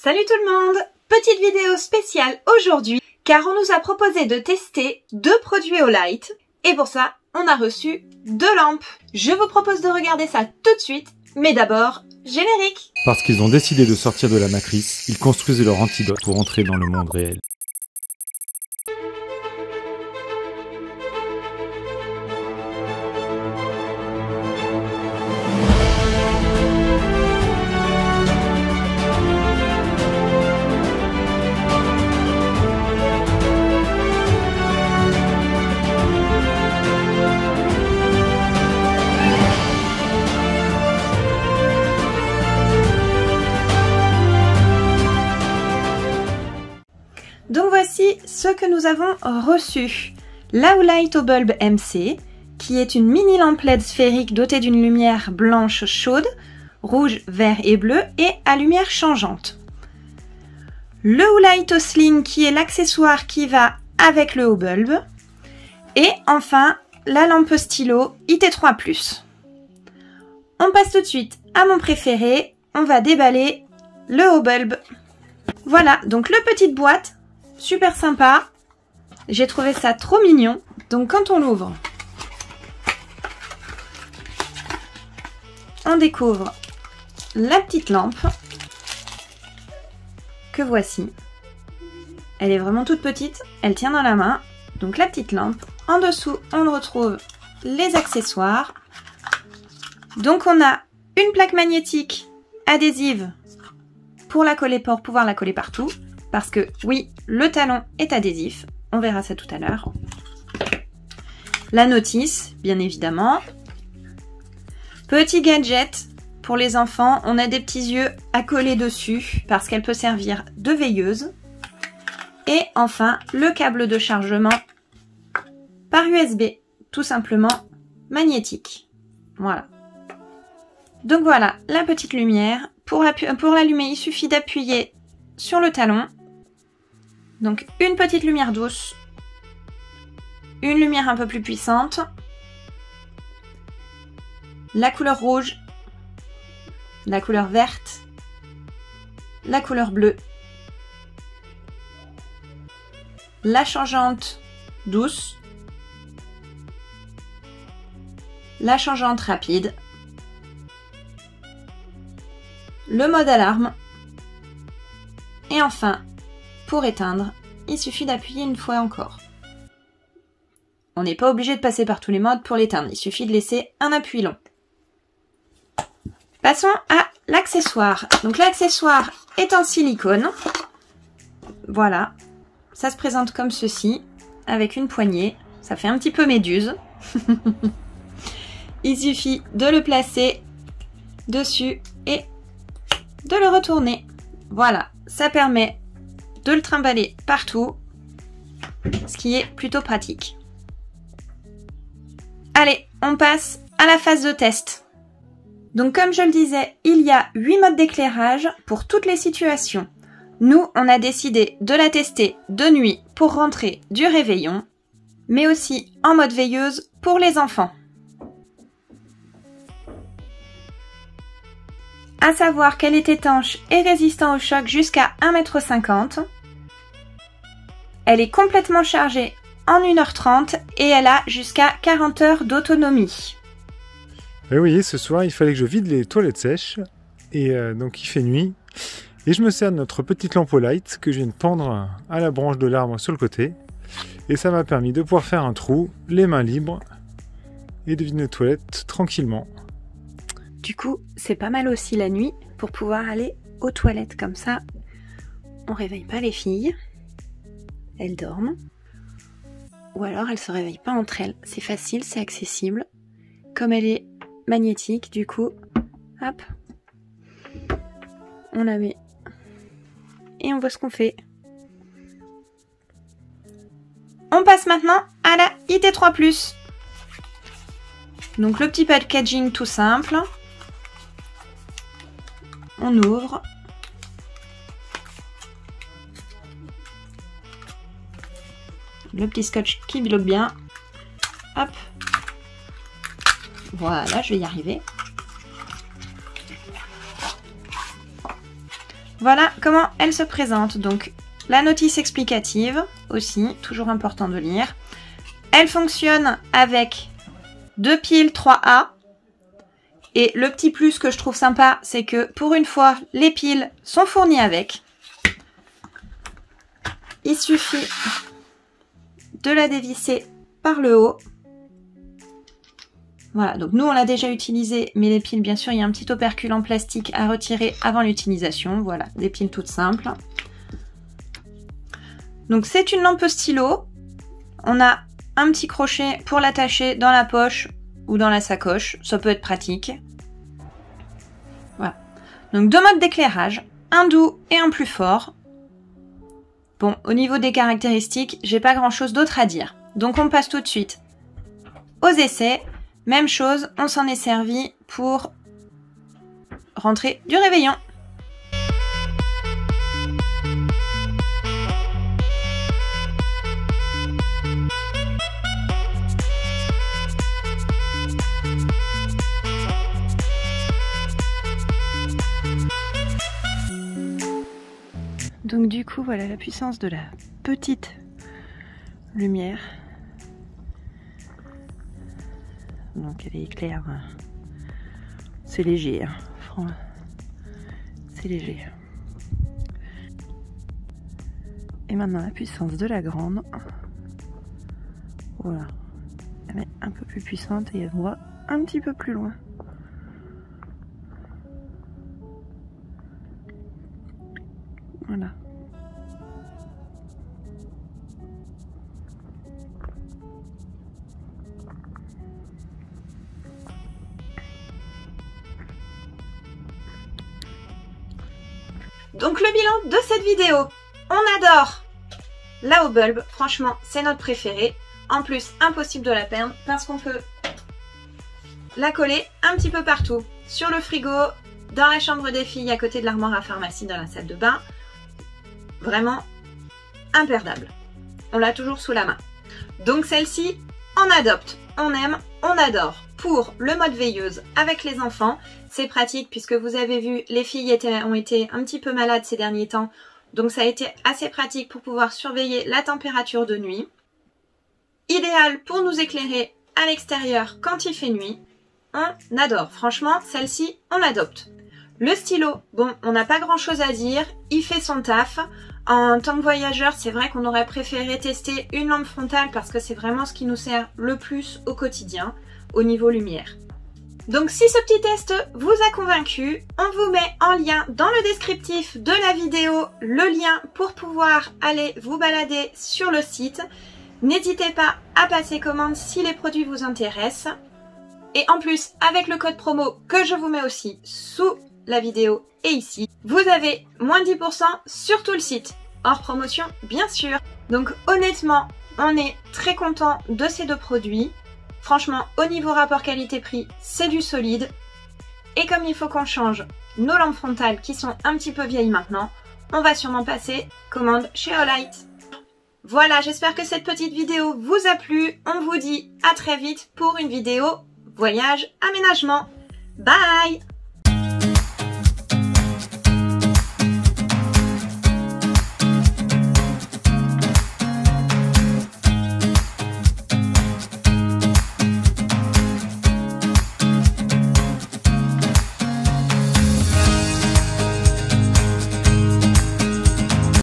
Salut tout le monde! Petite vidéo spéciale aujourd'hui car on nous a proposé de tester 2 produits Olight et pour ça on a reçu 2 lampes. Je vous propose de regarder ça tout de suite, mais d'abord, générique! Parce qu'ils ont décidé de sortir de la matrice, ils construisent leur antidote pour entrer dans le monde réel. Donc voici ce que nous avons reçu. La Olight au bulbe MC, qui est une mini lampe LED sphérique dotée d'une lumière blanche chaude, rouge, vert et bleu, et à lumière changeante. Le Olight au sling, qui est l'accessoire qui va avec le haut bulbe. Et enfin, la lampe stylo IT3+. On passe tout de suite à mon préféré, on va déballer le haut bulbe. Voilà, donc le petite boîte. Super sympa, j'ai trouvé ça trop mignon. Donc quand on l'ouvre, on découvre la petite lampe que voici. Elle est vraiment toute petite, elle tient dans la main. Donc la petite lampe, en dessous on retrouve les accessoires. Donc on a une plaque magnétique adhésive pour la coller, pour pouvoir la coller partout. Parce que oui, le talon est adhésif, on verra ça tout à l'heure. La notice, bien évidemment. Petit gadget pour les enfants, on a des petits yeux à coller dessus parce qu'elle peut servir de veilleuse. Et enfin, le câble de chargement par USB, tout simplement magnétique. Voilà. Donc voilà, la petite lumière. Pour l'allumer, il suffit d'appuyer sur le talon. Donc une petite lumière douce, une lumière un peu plus puissante, la couleur rouge, la couleur verte, la couleur bleue, la changeante douce, la changeante rapide, le mode alarme et enfin, pour éteindre, il suffit d'appuyer une fois encore. On n'est pas obligé de passer par tous les modes pour l'éteindre, il suffit de laisser un appui long. Passons à l'accessoire. Donc l'accessoire est en silicone. Voilà, ça se présente comme ceci, avec une poignée. Ça fait un petit peu méduse. Il suffit de le placer dessus et de le retourner. Voilà, ça permet de le trimballer partout, ce qui est plutôt pratique. Allez, on passe à la phase de test. Donc comme je le disais, il y a 8 modes d'éclairage pour toutes les situations. Nous, on a décidé de la tester de nuit pour rentrer du réveillon, mais aussi en mode veilleuse pour les enfants. À savoir qu'elle est étanche et résistant au choc jusqu'à 1,50 m. Elle est complètement chargée en 1h30 et elle a jusqu'à 40 heures d'autonomie. Et oui, ce soir, il fallait que je vide les toilettes sèches. Et donc, il fait nuit. Et je me sers de notre petite lampe Olight que je viens de pendre à la branche de l'arbre sur le côté. Et ça m'a permis de pouvoir faire un trou, les mains libres, et de vider les toilettes tranquillement. Du coup, c'est pas mal aussi la nuit pour pouvoir aller aux toilettes comme ça. On réveille pas les filles. Elles dorment. Ou alors elles se réveillent pas entre elles. C'est facile, c'est accessible. Comme elle est magnétique, du coup, hop, on la met. Et on voit ce qu'on fait. On passe maintenant à la IT3+. Donc le petit packaging tout simple. On ouvre. Le petit scotch qui bloque bien. Hop. Voilà, je vais y arriver. Voilà comment elle se présente. Donc la notice explicative aussi, toujours important de lire. Elle fonctionne avec 2 piles 3A. Et le petit plus que je trouve sympa, c'est que pour une fois, les piles sont fournies avec. Il suffit de la dévisser par le haut. Voilà, donc nous on l'a déjà utilisé, mais les piles, bien sûr, il y a un petit opercule en plastique à retirer avant l'utilisation. Voilà, des piles toutes simples. Donc c'est une lampe stylo. On a un petit crochet pour l'attacher dans la poche ou dans la sacoche, ça peut être pratique. Voilà. Donc 2 modes d'éclairage, un doux et un plus fort. Bon, au niveau des caractéristiques, j'ai pas grand chose d'autre à dire. Donc on passe tout de suite aux essais. Même chose, on s'en est servi pour rentrer du réveillon. Donc du coup, voilà la puissance de la petite lumière. Donc elle est éclair. C'est léger. Hein. C'est léger. Et maintenant la puissance de la grande. Voilà. Elle est un peu plus puissante et elle voit un petit peu plus loin. Voilà. Donc le bilan de cette vidéo, on adore la Haut Bulb, franchement c'est notre préféré. En plus impossible de la perdre parce qu'on peut la coller un petit peu partout. Sur le frigo, dans la chambre des filles, à côté de l'armoire à pharmacie, dans la salle de bain. Vraiment imperdable. On l'a toujours sous la main. Donc celle-ci, on adopte, on aime, on adore. Pour le mode veilleuse avec les enfants, c'est pratique puisque vous avez vu, les filles ont été un petit peu malades ces derniers temps. Donc ça a été assez pratique pour pouvoir surveiller la température de nuit. Idéal pour nous éclairer à l'extérieur quand il fait nuit. On adore. Franchement, celle-ci, on l'adopte. Le stylo, bon, on n'a pas grand chose à dire. Il fait son taf. En tant que voyageur, c'est vrai qu'on aurait préféré tester une lampe frontale parce que c'est vraiment ce qui nous sert le plus au quotidien, au niveau lumière. Donc si ce petit test vous a convaincu, on vous met en lien dans le descriptif de la vidéo le lien pour pouvoir aller vous balader sur le site. N'hésitez pas à passer commande si les produits vous intéressent. Et en plus, avec le code promo que je vous mets aussi sous la vidéo et ici, vous avez moins 10% sur tout le site. Hors promotion, bien sûr. Donc honnêtement, on est très content de ces 2 produits. Franchement, au niveau rapport qualité-prix, c'est du solide. Et comme il faut qu'on change nos lampes frontales qui sont un petit peu vieilles maintenant, on va sûrement passer commande chez Olight. Voilà, j'espère que cette petite vidéo vous a plu. On vous dit à très vite pour une vidéo voyage aménagement. Bye!